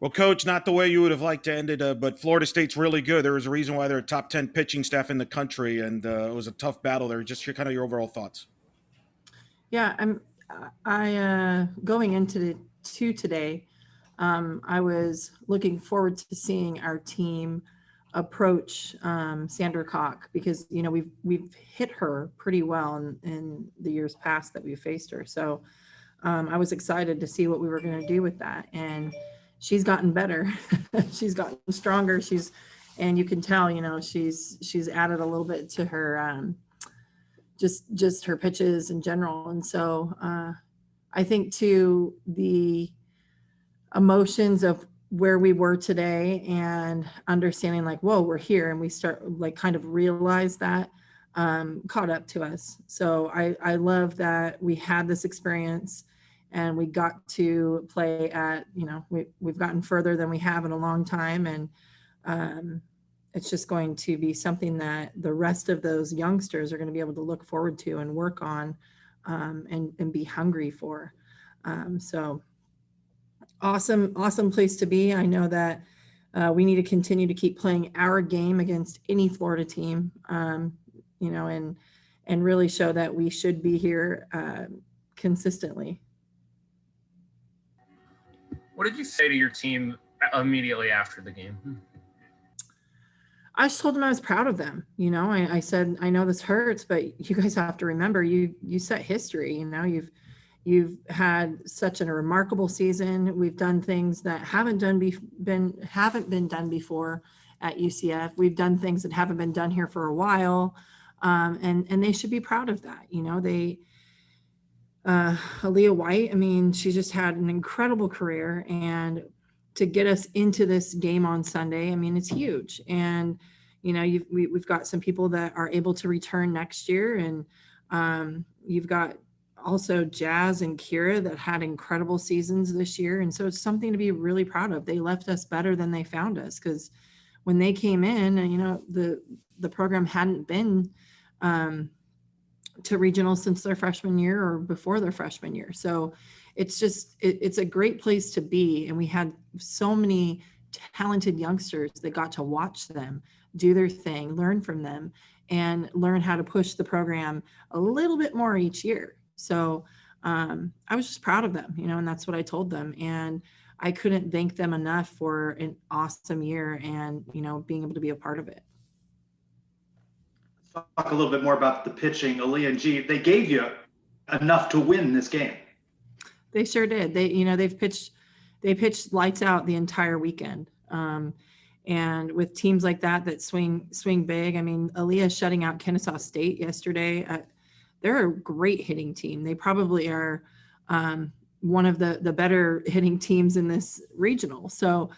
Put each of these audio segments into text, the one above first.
Well, Coach, not the way you would have liked to end it, but Florida State's really good. There was a reason why they're a top 10 pitching staff in the country, and it was a tough battle there. Just kind of your overall thoughts. Yeah, I going into today. I was looking forward to seeing our team approach Sandra Cock because we've hit her pretty well in the years past that we faced her. So I was excited to see what we were going to do with that, and she's gotten better. She's gotten stronger. And you can tell, she's added a little bit to her. Just her pitches in general. And so I think too the emotions of where we were today and understanding like, whoa, we're here, and we start like kind of realize that caught up to us. So I love that we had this experience and we got to play at, we've gotten further than we have in a long time. And it's just going to be something that the rest of those youngsters are going to be able to look forward to and work on and be hungry for. So awesome place to be. I know that we need to continue to keep playing our game against any Florida team, and really show that we should be here consistently. What did you say to your team immediately after the game? I just told them I was proud of them. I said, I know this hurts, but you guys have to remember you set history. You've had such a remarkable season. We've done things that haven't been done before at UCF. We've done things that haven't been done here for a while, and they should be proud of that. Aaliyah White, I mean, she just had an incredible career, and to get us into this game on Sunday, I mean, it's huge. And we've got some people that are able to return next year, and you've got also Jazz and Kira that had incredible seasons this year, and so it's something to be really proud of. They left us better than they found us, because when they came in, the program hadn't been to regional since their freshman year or before their freshman year. So it's a great place to be. And we had so many talented youngsters that got to watch them do their thing, learn from them, and learn how to push the program a little bit more each year. So I was just proud of them, and that's what I told them. And I couldn't thank them enough for an awesome year and, being able to be a part of it. Talk a little bit more about the pitching. Aaliyah and G, they gave you enough to win this game. They sure did. They pitched lights out the entire weekend. And with teams like that swing big, I mean, Aaliyah shutting out Kennesaw State yesterday. They're a great hitting team. They probably are one of the better hitting teams in this regional. So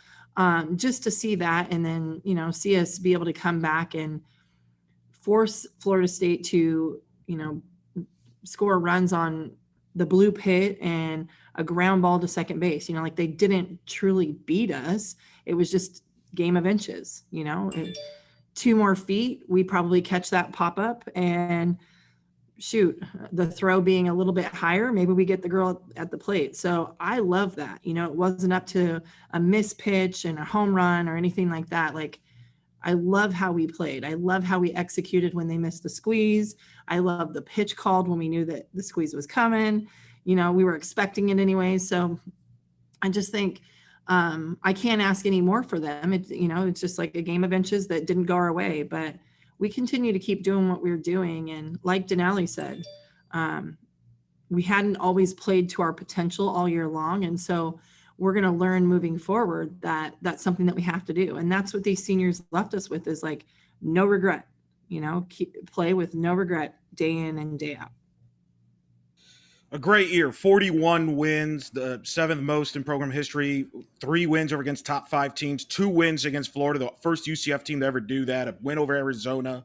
just to see that, and then, see us be able to come back and force Florida State to, score runs on the blue pit and a ground ball to second base, like they didn't truly beat us. It was just game of inches, 2 more feet, we probably catch that pop up, and shoot, the throw being a little bit higher, maybe we get the girl at the plate. So I love that. It wasn't up to a miss pitch and a home run or anything like that. Like, I love how we played. I love how we executed when they missed the squeeze. I love the pitch called when we knew that the squeeze was coming. We were expecting it anyway. So I just think I can't ask any more for them. It's just like a game of inches that didn't go our way, but we continue to keep doing what we're doing. And like Denali said, we hadn't always played to our potential all year long. And so we're going to learn moving forward that that's something that we have to do. And that's what these seniors left us with, is like, no regret, play with no regret day in and day out. A great year, 41 wins, the 7th most in program history, 3 wins over against top 5 teams, 2 wins against Florida, the first UCF team to ever do that, a win over Arizona,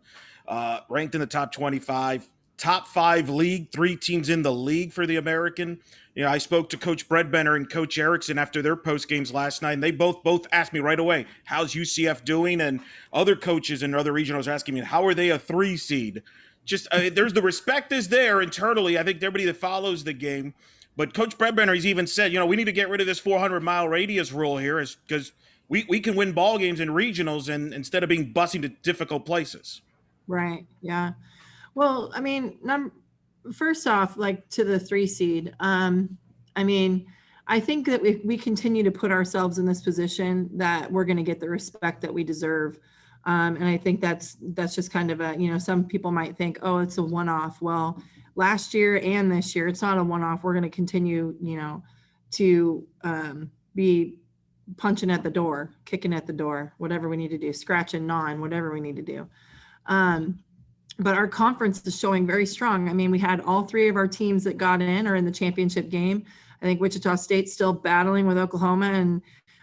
ranked in the top 25, top 5 league, 3 teams in the league for the American. I spoke to Coach Bredbenner and Coach Erickson after their post games last night, and they both asked me right away, how's UCF doing? And other coaches in other regionals are asking me, how are they a 3 seed? Just there's the respect is there internally. I think everybody that follows the game, But Coach Bredbender, he's even said, we need to get rid of this 400-mile radius rule here, is because we can win ball games in regionals and instead of being busing to difficult places. Right. Yeah. Well, I mean, first off, like to the 3 seed, I mean, I think that we continue to put ourselves in this position that we're going to get the respect that we deserve. And I think that's just kind of some people might think, oh, it's a one-off. Well, last year and this year, it's not a one-off. We're going to continue, to be punching at the door, kicking at the door, whatever we need to do, scratching, gnawing, whatever we need to do. But our conference is showing very strong. I mean, we had all 3 of our teams that got in are in the championship game. I think Wichita State's still battling with Oklahoma, and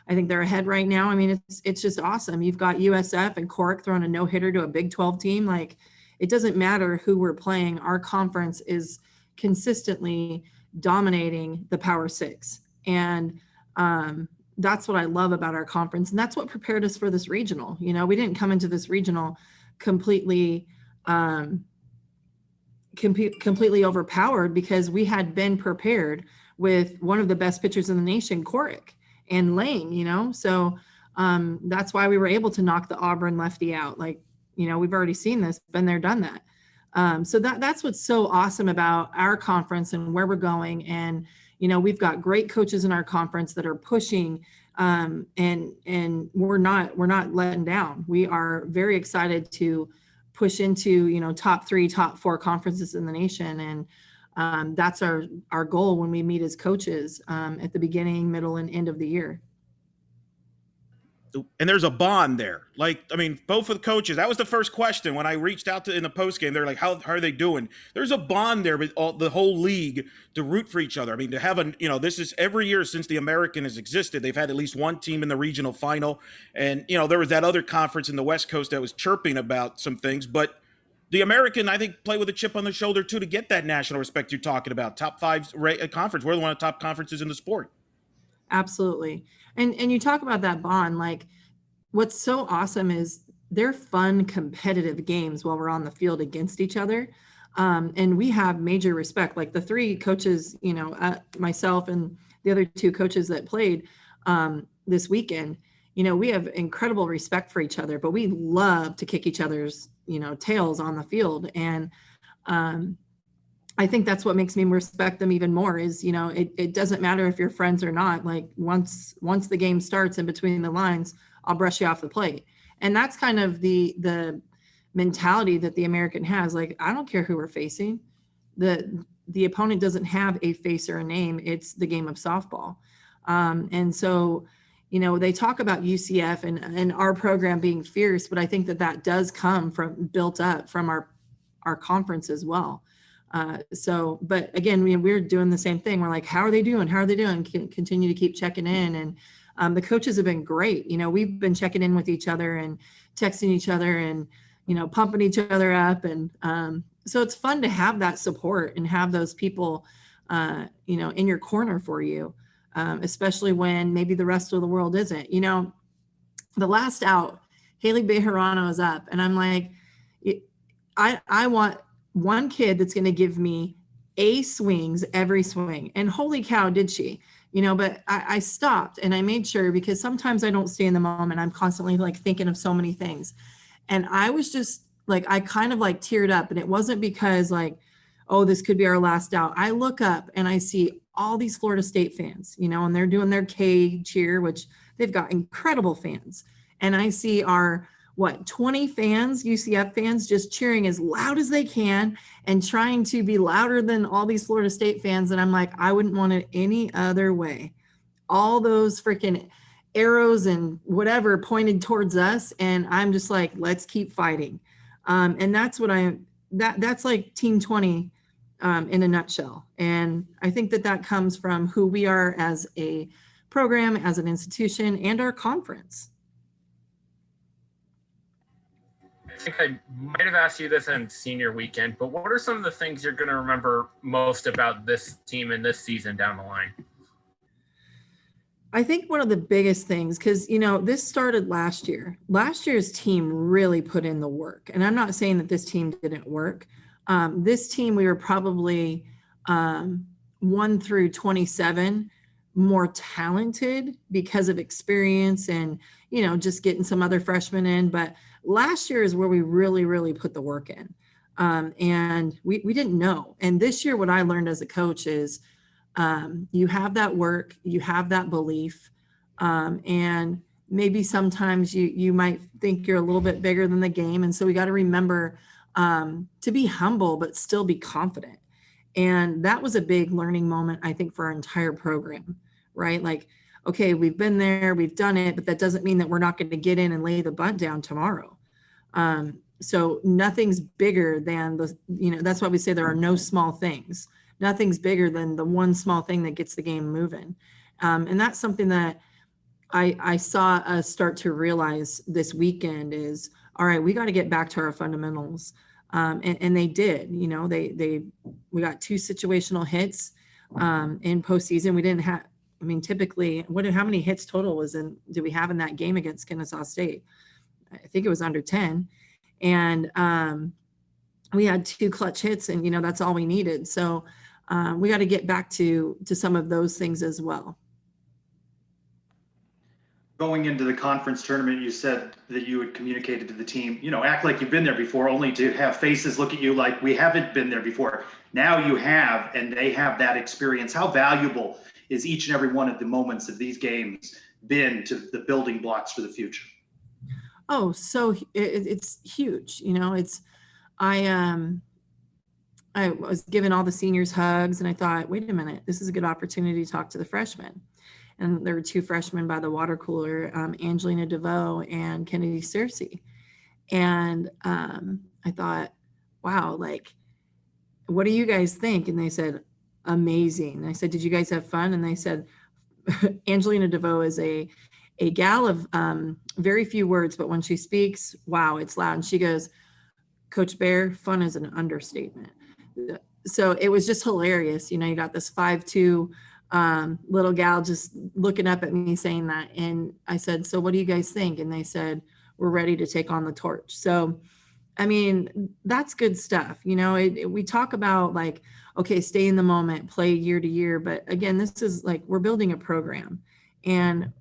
I think they're ahead right now. I mean, it's just awesome. You've got USF and Cork throwing a no-hitter to a Big 12 team. Like, it doesn't matter who we're playing. Our conference is consistently dominating the Power 6. And that's what I love about our conference. And that's what prepared us for this regional. We didn't come into this regional completely overpowered, because we had been prepared with one of the best pitchers in the nation, Corrick and Lane, so that's why we were able to knock the Auburn lefty out. Like, we've already seen this, been there, done that. So that's what's so awesome about our conference and where we're going. And, we've got great coaches in our conference that are pushing, and we're not letting down. We are very excited to push into, top 3, top 4 conferences in the nation. And that's our goal when we meet as coaches at the beginning, middle, and end of the year. And there's a bond there. Like, I mean, both of the coaches, that was the first question when I reached out in the postgame. They're like, how are they doing? There's a bond there with the whole league to root for each other. I mean, to have this is every year since the American has existed, they've had at least one team in the regional final. And, there was that other conference in the West Coast that was chirping about some things. But the American, I think, play with a chip on the shoulder, too, to get that national respect you're talking about. Top 5 conference. We're one of the top conferences in the sport. Absolutely. And you talk about that bond, like, what's so awesome is they're fun, competitive games while we're on the field against each other. And we have major respect. Like the 3 coaches, myself and the other 2 coaches that played this weekend, we have incredible respect for each other, but we love to kick each other's, tails on the field. And I think that's what makes me respect them even more is, it doesn't matter if you're friends or not. Like once the game starts in between the lines, I'll brush you off the plate. And that's kind of the mentality that the American has. Like, I don't care who we're facing. The opponent doesn't have a face or a name. It's the game of softball. And so, they talk about UCF and our program being fierce, but I think that does come built up from our conference as well. But again, we're doing the same thing. We're like, how are they doing? How are they doing? Continue to keep checking in. And the coaches have been great. We've been checking in with each other and texting each other and, pumping each other up. And so it's fun to have that support and have those people, in your corner for you, especially when maybe the rest of the world isn't. The last out, Haley Bejarano is up. And I'm like, I want one kid that's going to give me A swings every swing. And holy cow, did she, but I stopped and I made sure, because sometimes I don't stay in the moment. I'm constantly like thinking of so many things. And I was just like, I kind of like teared up, and it wasn't because like, oh, this could be our last out. I look up and I see all these Florida State fans, and they're doing their K cheer, which they've got incredible fans. And I see our 20 fans, UCF fans, just cheering as loud as they can and trying to be louder than all these Florida State fans. And I'm like, I wouldn't want it any other way. All those freaking arrows and whatever pointed towards us. And I'm just like, let's keep fighting. And that's what that's like Team 20 in a nutshell. And I think that comes from who we are as a program, as an institution, and our conference. I think I might have asked you this on senior weekend, but what are some of the things you're going to remember most about this team and this season down the line? I think one of the biggest things, because, this started last year. Last year's team really put in the work. And I'm not saying that this team didn't work. This team, we were probably 1 through 27 more talented because of experience and, just getting some other freshmen in. But last year is where we really, really put the work in. And we didn't know. And this year, what I learned as a coach is you have that work, you have that belief, and maybe sometimes you might think you're a little bit bigger than the game. And so we got to remember to be humble, but still be confident. And that was a big learning moment, I think, for our entire program, right? Like, okay, we've been there, we've done it, but that doesn't mean that we're not going to get in and lay the bunt down tomorrow. So nothing's bigger than that's why we say there are no small things. Nothing's bigger than the one small thing that gets the game moving. And that's something that I saw us start to realize this weekend is, all right, we got to get back to our fundamentals. And they did, we got 2 situational hits in postseason. We didn't have, typically, how many hits total did we have in that game against Kennesaw State? I think it was under 10. And we had 2 clutch hits, and, that's all we needed. So we got to get back to some of those things as well. Going into the conference tournament, you said that you had communicated to the team, act like you've been there before, only to have faces look at you like we haven't been there before. Now you have, and they have that experience. How valuable is each and every one of the moments of these games been to the building blocks for the future? Oh, so it's huge. I was giving all the seniors hugs, and I thought, wait a minute, this is a good opportunity to talk to the freshmen. And there were 2 freshmen by the water cooler, Angelina DeVoe and Kennedy Searcy. And I thought, wow, like, what do you guys think? And they said, amazing. And I said, did you guys have fun? And they said, Angelina DeVoe is a gal of very few words, but when she speaks, wow, it's loud. And she goes, Coach Bear, fun is an understatement. So it was just hilarious. You got this 5'2" little gal just looking up at me saying that. And I said, so what do you guys think? And they said, we're ready to take on the torch. So, that's good stuff. We talk about like, okay, stay in the moment, play year to year. But again, this is like, we're building a program, and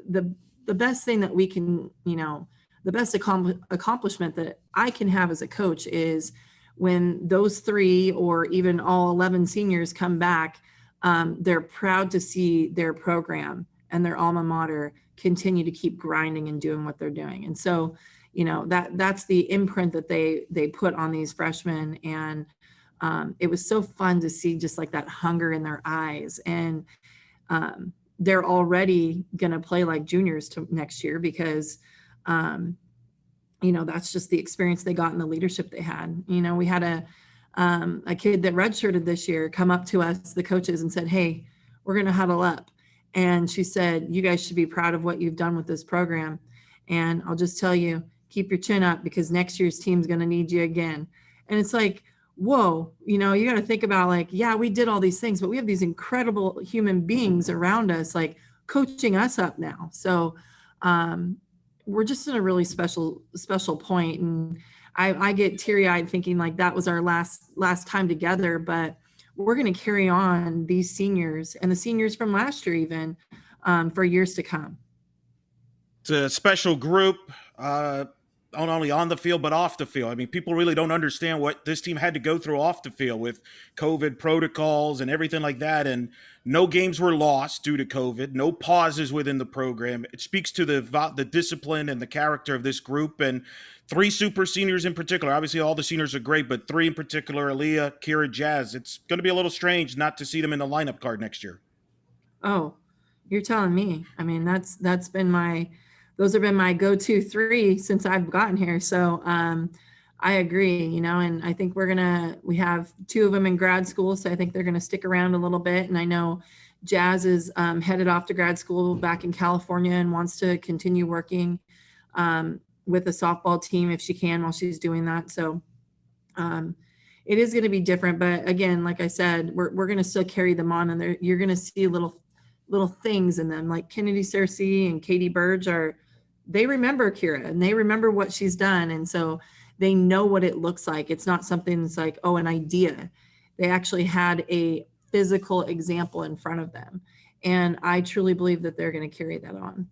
the best thing that we can, the best accomplishment that I can have as a coach is when those 3 or even all 11 seniors come back, they're proud to see their program and their alma mater continue to keep grinding and doing what they're doing. And so, that's the imprint that they put on these freshmen. And it was so fun to see just like that hunger in their eyes. And they're already going to play like juniors next year because, that's just the experience they got and the leadership they had. We had a kid that redshirted this year come up to us, the coaches, and said, hey, we're going to huddle up. And she said, you guys should be proud of what you've done with this program. And I'll just tell you, keep your chin up because next year's team's going to need you again. And it's like, whoa, you got to think about like, yeah, we did all these things, but we have these incredible human beings around us, like coaching us up now. So we're just in a really special point. And I get teary-eyed thinking like that was our last time together, but we're going to carry on these seniors and the seniors from last year even for years to come. It's a special group, not only on the field, but off the field. People really don't understand what this team had to go through off the field with COVID protocols and everything like that. And no games were lost due to COVID, no pauses within the program. It speaks to the discipline and the character of this group. And 3 super seniors in particular, obviously all the seniors are great, but 3 in particular, Aaliyah, Kira, Jazz, it's going to be a little strange not to see them in the lineup card next year. Oh, you're telling me. Those have been my go-to 3 since I've gotten here. So I agree, and I think we have 2 of them in grad school. So I think they're going to stick around a little bit. And I know Jazz is headed off to grad school back in California and wants to continue working with the softball team if she can while she's doing that. So it is going to be different. But again, like I said, we're going to still carry them on, and you're going to see little things in them, like Kennedy Searcy and Katie Burge they remember Kira and they remember what she's done. And so they know what it looks like. It's not something that's like, oh, an idea. They actually had a physical example in front of them. And I truly believe that they're going to carry that on.